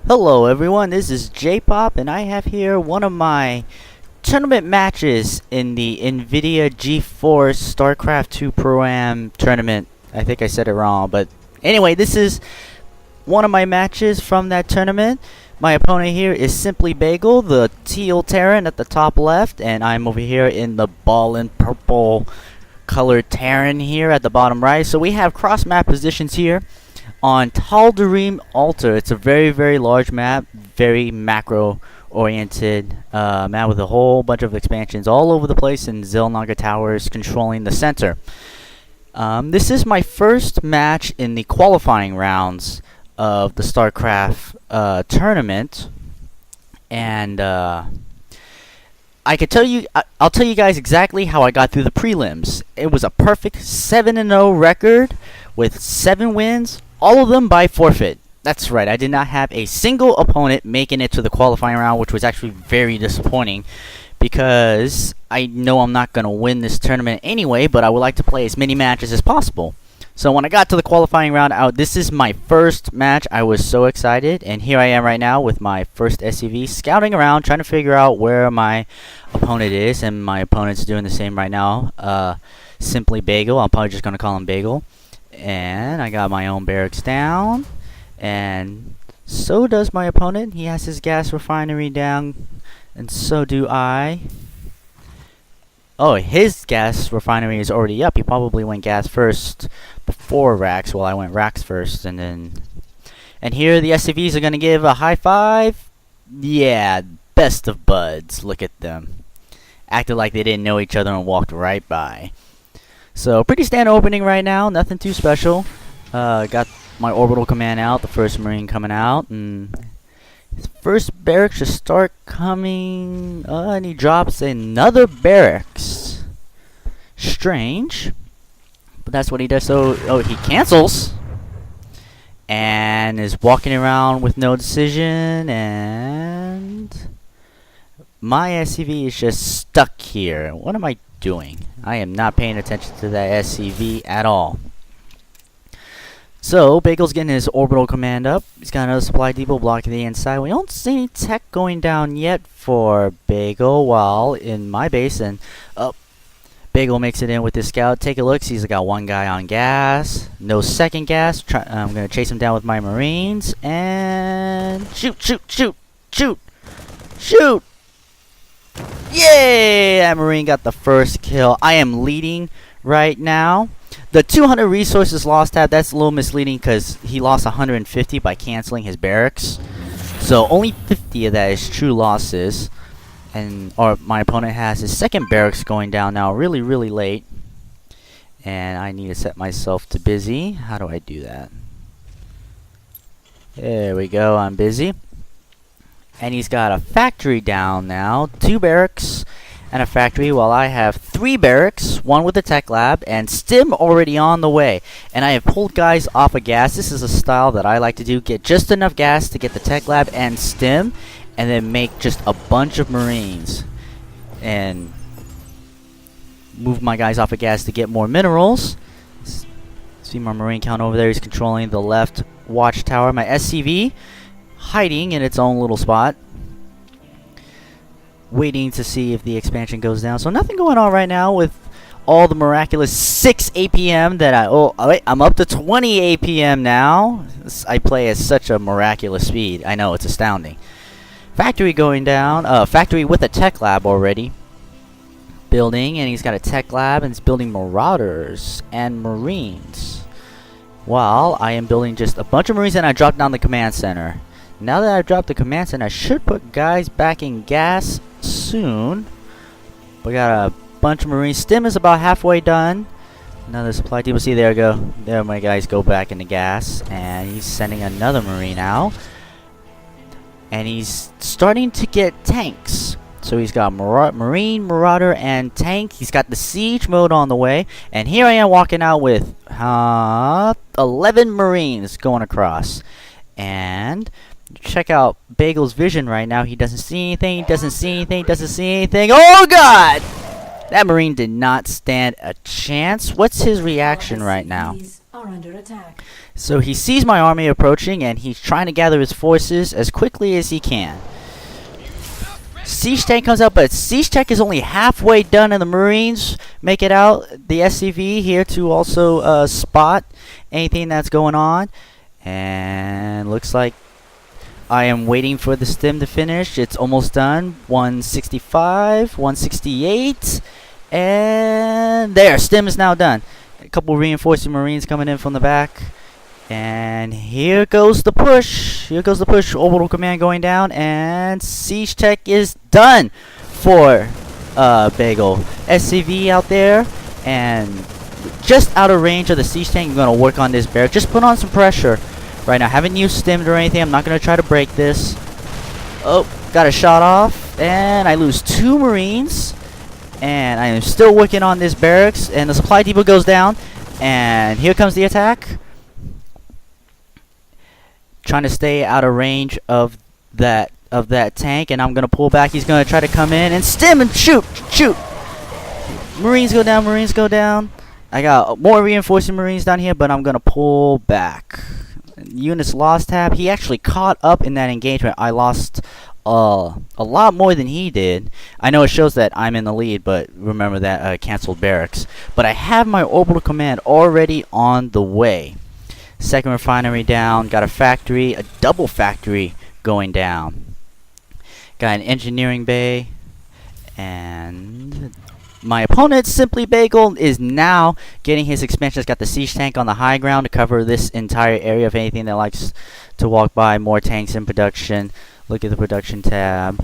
Hello everyone, this is J-Pop and I have here one of my tournament matches in the NVIDIA GeForce StarCraft 2 Pro-Am tournament. I think I said it wrong, but anyway, this is one of my matches from that tournament. My opponent here is Simply Bagel, the teal Terran at the top left, and I'm over here in the ballin' purple colored Terran here at the bottom right. So we have cross map positions here on Tal'Darim Altar. It's a very large map, very macro oriented map with a whole bunch of expansions all over the place, and Xel'Naga Towers controlling the center. This is my first match in the qualifying rounds of the StarCraft tournament, and I could tell you, I'll tell you guys exactly how I got through the prelims. It was a perfect 7-0 record with 7 wins, all of them by forfeit. That's right, I did not have a single opponent making it to the qualifying round, which was actually very disappointing because I know I'm not going to win this tournament anyway, but I would like to play as many matches as possible. So when I got to the qualifying round this is my first match. I was so excited, and here I am right now with my first SCV, scouting around, trying to figure out where my opponent is, and my opponent's doing the same right now. Simply Bagel, I'm probably just going to call him Bagel. And I got my own barracks down, and so does my opponent. He has his gas refinery down, and so do I. Oh, his gas refinery is already up. He probably went gas first before Rax, while I went Rax first, and here the SCVs are gonna give a high five. Yeah, best of buds. Look at them, acted like they didn't know each other and walked right by. So pretty standard opening right now, nothing too special. Got my orbital command out, the first Marine coming out, and his first barracks should start coming, and he drops another barracks. Strange, but that's what he does. So, he cancels, and is walking around with no decision, and my SCV is just stuck here. What am I doing? I am not paying attention to that SCV at all. So Bagel's getting his orbital command up. He's got another supply depot blocking the inside. We don't see any tech going down yet for Bagel while in my base, and Bagel makes it in with his scout. Take a look. He's got one guy on gas. No second gas. I'm going to chase him down with my Marines. And shoot. Yay! That Marine got the first kill. I am leading right now. The 200 resources lost tab, that's a little misleading because he lost 150 by canceling his barracks. So only 50 of that is true losses. Or my opponent has his second barracks going down now really late. And I need to set myself to busy. How do I do that? There we go, I'm busy. And he's got a factory down now, 2 barracks and a factory, while I have 3 barracks, 1 with the tech lab, and stim already on the way. And I have pulled guys off of gas. This is a style that I like to do, get just enough gas to get the tech lab and stim, and then make just a bunch of Marines. And move my guys off of gas to get more minerals. See my Marine count over there, he's controlling the left watchtower. My SCV hiding in its own little spot, waiting to see if the expansion goes down. So nothing going on right now with all the miraculous 6 APM that I'm up to 20 APM now. I play at such a miraculous speed. I know, it's astounding. Factory going down, factory with a tech lab already building, and he's got a tech lab and he's building Marauders and Marines, while I am building just a bunch of Marines, and I dropped down the command center. Now that I've dropped the command center, I should put guys back in gas soon. We got a bunch of Marines. Stim is about halfway done. Another supply depot. See, there we go. There my guys go back into gas. And he's sending another Marine out. And he's starting to get tanks. So he's got Marine, Marauder, and tank. He's got the siege mode on the way. And here I am walking out with 11 Marines going across. And check out Bagel's vision right now. He doesn't see anything, doesn't see anything. Oh god! That Marine did not stand a chance. What's his reaction right now? are under attack. So he sees my army approaching, and he's trying to gather his forces as quickly as he can. Siege tank comes out, but siege tank is only halfway done, and the Marines make it out. The SCV here to also spot anything that's going on, and looks like I am waiting for the stim to finish. It's almost done. 165, 168, and there, stim is now done. A couple reinforcing Marines coming in from the back. And here goes the push. Here goes the push. Orbital command going down, and siege tech is done for Bagel. SCV out there, and just out of range of the siege tank. I'm gonna work on this bear. Just put on some pressure right now. Haven't used stimmed or anything. I'm not gonna try to break this. Oh, got a shot off, and I lose 2 Marines. And I am still working on this barracks, and the supply depot goes down, and here comes the attack. Trying to stay out of range of that tank, and I'm gonna pull back. He's gonna try to come in and stim and shoot. Marines go down. Marines go down. I got more reinforcing Marines down here, but I'm gonna pull back. Units lost tab. He actually caught up in that engagement. I lost a lot more than he did. I know it shows that I'm in the lead, but remember that canceled barracks. But I have my orbital command already on the way. Second refinery down. Got a factory, a double factory going down. Got an engineering bay. And my opponent, Simply Bagel, is now getting his expansion. Has got the siege tank on the high ground to cover this entire area of anything that likes to walk by. More tanks in production. Look at the production tab.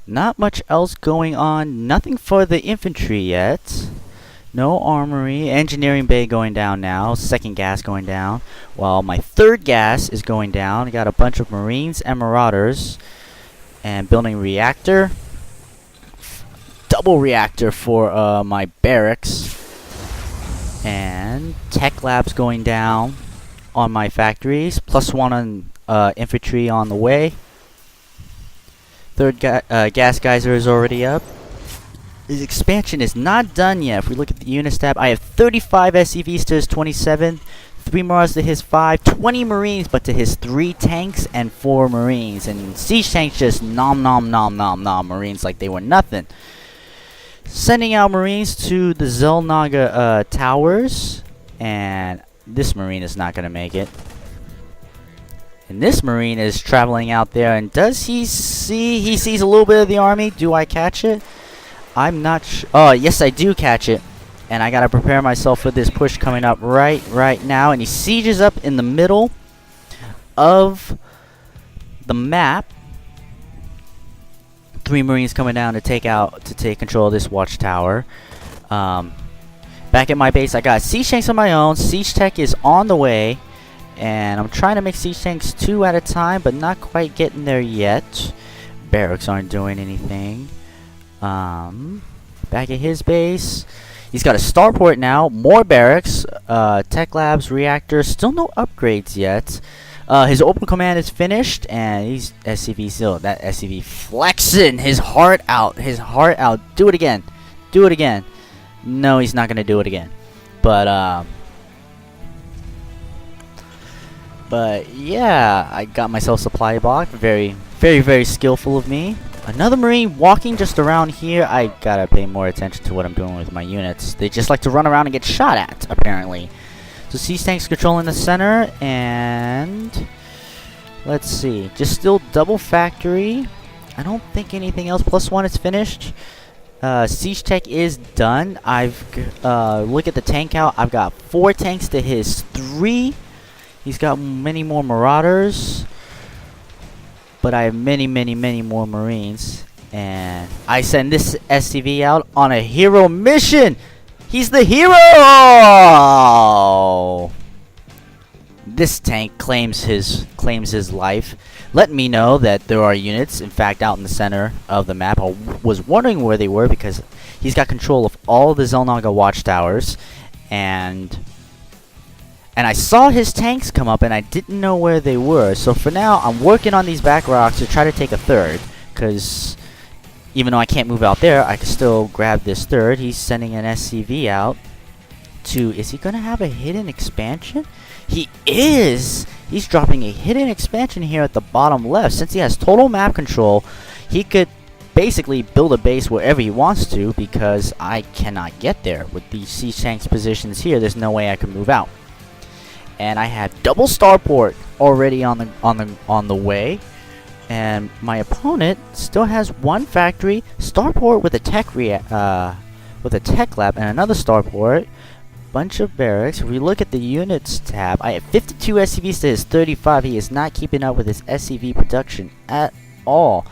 Not much else going on. Nothing for the infantry yet. No armory. Engineering bay going down now. Second gas going down. While my third gas is going down. I got a bunch of Marines and Marauders. And building reactor. Double reactor for my barracks. And tech labs going down on my factories. +1 on infantry on the way. Third gas geyser is already up. His expansion is not done yet. If we look at the units tab, I have 35 SCVs to his 27, 3 Mars to his 5, 20 Marines, but to his 3 tanks and 4 Marines. And siege tanks just nom Marines like they were nothing. Sending out Marines to the Zelnaga towers, and this Marine is not going to make it. And this Marine is traveling out there, and does he see? He sees a little bit of the army. Do I catch it? I'm not sure. Oh, yes, I do catch it. And I gotta prepare myself for this push coming up right now. And he sieges up in the middle of the map. 3 Marines coming down to take control of this watchtower. Back at my base, I got siege tanks on my own. Siege tech is on the way. And I'm trying to make siege tanks 2 at a time, but not quite getting there yet. Barracks aren't doing anything. Back at his base, he's got a starport now, more barracks, tech labs, reactors, still no upgrades yet. His orbital command is finished, and he's SCV still. That SCV flexing his heart out, Do it again. No, he's not gonna do it again. But yeah, I got myself supply block. Very skillful of me. Another Marine walking just around here. I gotta pay more attention to what I'm doing with my units. They just like to run around and get shot at, apparently. So siege tanks controlling the center, and let's see. Just still double factory. I don't think anything else. +1 is finished. Siege tech is done. Look at the tank count. I've got 4 tanks to his 3. He's got many more Marauders. But I have many more Marines. And I send this SCV out on a hero mission! He's the hero! This tank claims his life. Let me know that there are units, in fact, out in the center of the map. I was wondering where they were because he's got control of all the Zelnaga watchtowers. And I saw his tanks come up, and I didn't know where they were. So for now, I'm working on these back rocks to try to take a third. Because even though I can't move out there, I can still grab this third. He's sending an SCV out. to. Is he gonna have a hidden expansion? He is! He's dropping a hidden expansion here at the bottom left. Since he has total map control, he could basically build a base wherever he wants to, because I cannot get there. With these siege tanks positions here, there's no way I can move out. And I have double starport already on the way. And my opponent still has one factory, starport with a tech lab and another starport, bunch of barracks. If we look at the units tab, I have 52 SCVs to his 35. He is not keeping up with his SCV production at all.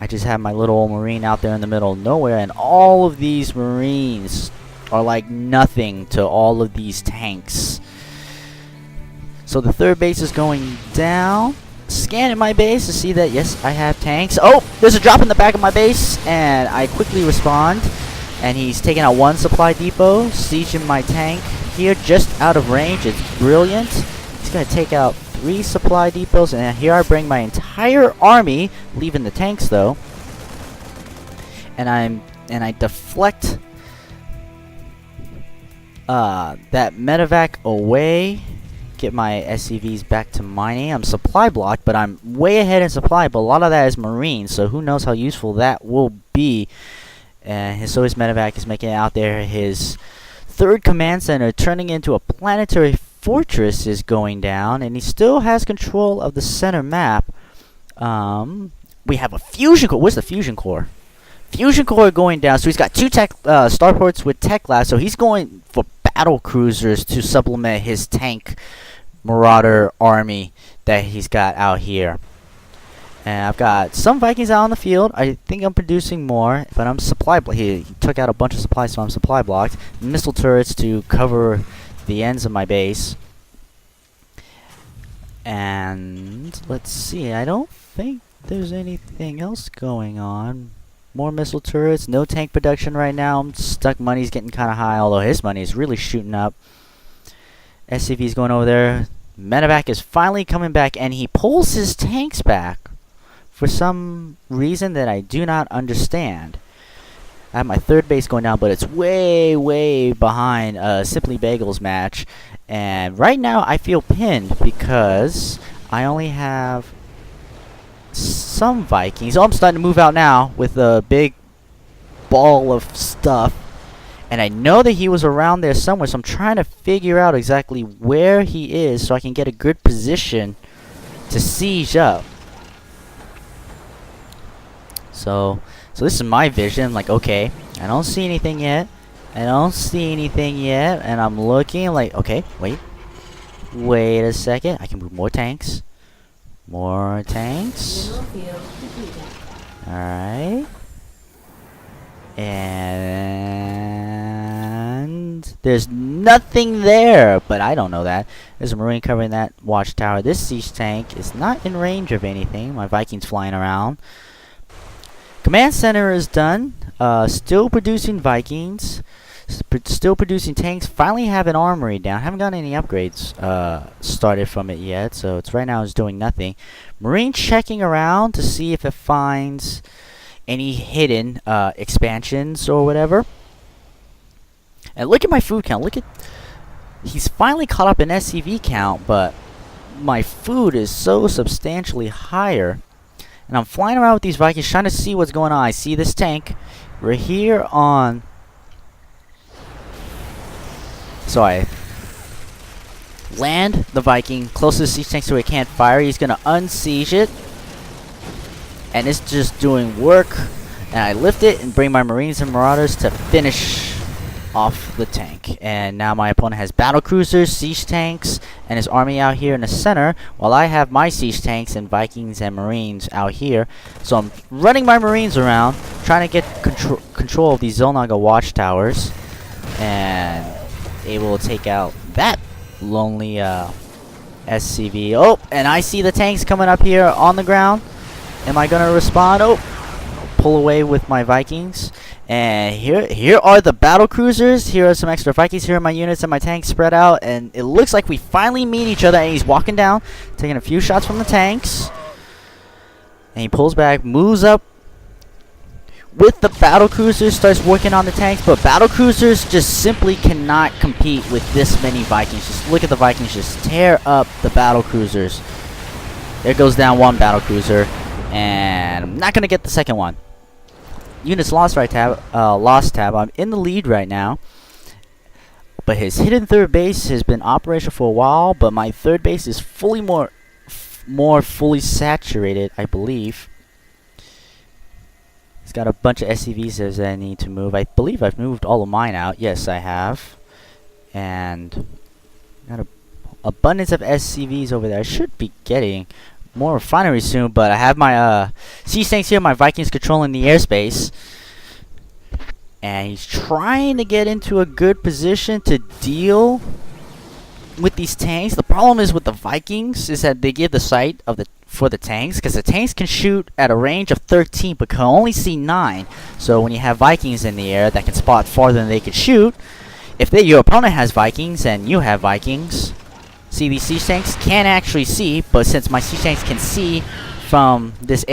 I just have my little old marine out there in the middle of nowhere, and all of these marines are like nothing to all of these tanks. So the third base is going down. Scanning my base to see that, yes, I have tanks. Oh, there's a drop in the back of my base, and I quickly respond. And he's taking out one supply depot, sieging my tank here just out of range. It's brilliant. He's going to take out 3 supply depots, and here I bring my entire army, leaving the tanks though. And I deflect that medevac away. Get my SCVs back to mining. I'm supply blocked, but I'm way ahead in supply, but a lot of that is marine, so who knows how useful that will be. And so his medevac is making it out there. His third command center, turning into a planetary fortress, is going down, and he still has control of the center map. We have a fusion core. Where's the fusion core? Fusion core going down, so he's got 2 tech starports with tech labs, so he's going for battle cruisers to supplement his tank marauder army that he's got out here. And I've got some Vikings out on the field. I think I'm producing more, but I'm supply blocked. He took out a bunch of supplies, so I'm supply blocked. Missile turrets to cover the ends of my base. And let's see, I don't think there's anything else going on. More missile turrets, no tank production right now. I'm stuck. Money's getting kind of high, although his money is really shooting up. SCV's going over there. Medevac is finally coming back, and he pulls his tanks back for some reason that I do not understand. I have my third base going down, but it's way, way behind Simply Bagel's match. And right now I feel pinned because I only have some Vikings. Oh, I'm starting to move out now with a big ball of stuff. And I know that he was around there somewhere, so I'm trying to figure out exactly where he is so I can get a good position to siege up. So this is my vision. Like, okay, I don't see anything yet. I don't see anything yet. And I'm looking like, okay, wait a second. I can move more tanks. More tanks. Alright. And there's nothing there, but I don't know that. There's a marine covering that watchtower. This siege tank is not in range of anything. My Vikings flying around. Command center is done. Still producing Vikings. Still producing tanks. Finally have an armory down. Haven't gotten any upgrades started from it yet, so it's right now it's doing nothing. Marine checking around to see if it finds any hidden expansions or whatever. And look at my food count. Look at, he's finally caught up in SCV count, but my food is so substantially higher. And I'm flying around with these Vikings trying to see what's going on. I see this tank. We're here on... So I land the Viking close to the siege tank so it can't fire. He's going to unsiege it. And it's just doing work. And I lift it and bring my Marines and Marauders to finish off the tank. And now my opponent has battle cruisers, siege tanks, and his army out here in the center, while I have my siege tanks and Vikings and Marines out here. So I'm running my Marines around, trying to get control of these Zolnaga watchtowers, and able to take out that lonely SCV. Oh, and I see the tanks coming up here on the ground. Am I gonna respond? Oh, pull away with my Vikings. And here are the battle cruisers. Here are some extra Vikings. Here are my units and my tanks spread out. And it looks like we finally meet each other. And he's walking down, taking a few shots from the tanks. And he pulls back, moves up with the battle cruisers, starts working on the tanks, but battle cruisers just simply cannot compete with this many Vikings. Just look at the Vikings just tear up the battle cruisers. There goes down one battle cruiser, and I'm not gonna get the second one. Units lost tab. I'm in the lead right now, but his hidden third base has been operational for a while. But my third base is fully more fully saturated, I believe. He's got a bunch of SCVs that I need to move. I believe I've moved all of mine out. Yes, I have. And got an abundance of SCVs over there. I should be getting more refineries soon, but I have my siege tanks here, my Vikings controlling the airspace. And he's trying to get into a good position to deal with these tanks. The problem is with the Vikings is that they give the sight of for the tanks, because the tanks can shoot at a range of 13 but can only see 9. So when you have Vikings in the air that can spot farther than they can shoot, if your opponent has Vikings and you have Vikings, see, these siege tanks can't actually see, but since my siege tanks can see from these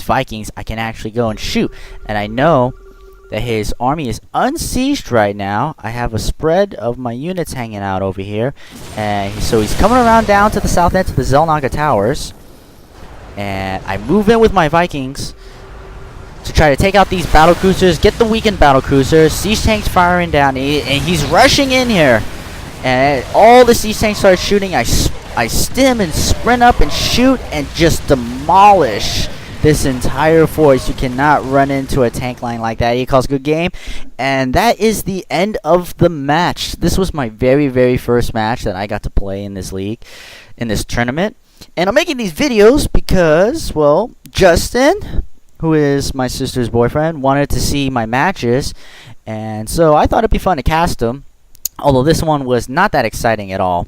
Vikings, I can actually go and shoot. And I know that his army is unsieged right now. I have a spread of my units hanging out over here, and so he's coming around down to the south end to the Zelnaga Towers, and I move in with my Vikings to try to take out these battle cruisers, get the weakened battle cruisers. Siege tanks firing down, and he's rushing in here, and all the siege tanks start shooting. I stim and sprint up and shoot and just demolish this entire force. You cannot run into a tank line like that. He calls good game. And that is the end of the match. This was my very, very first match that I got to play in this league, in this tournament. And I'm making these videos because, well, Justin, who is my sister's boyfriend, wanted to see my matches. And so I thought it'd be fun to cast them. Although this one was not that exciting at all.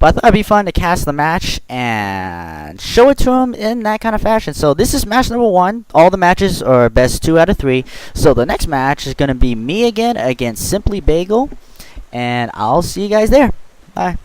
But I thought it'd be fun to cast the match and show it to him in that kind of fashion. So this is match number 1. All the matches are best 2 out of 3. So the next match is going to be me again against Simply Bagel. And I'll see you guys there. Bye.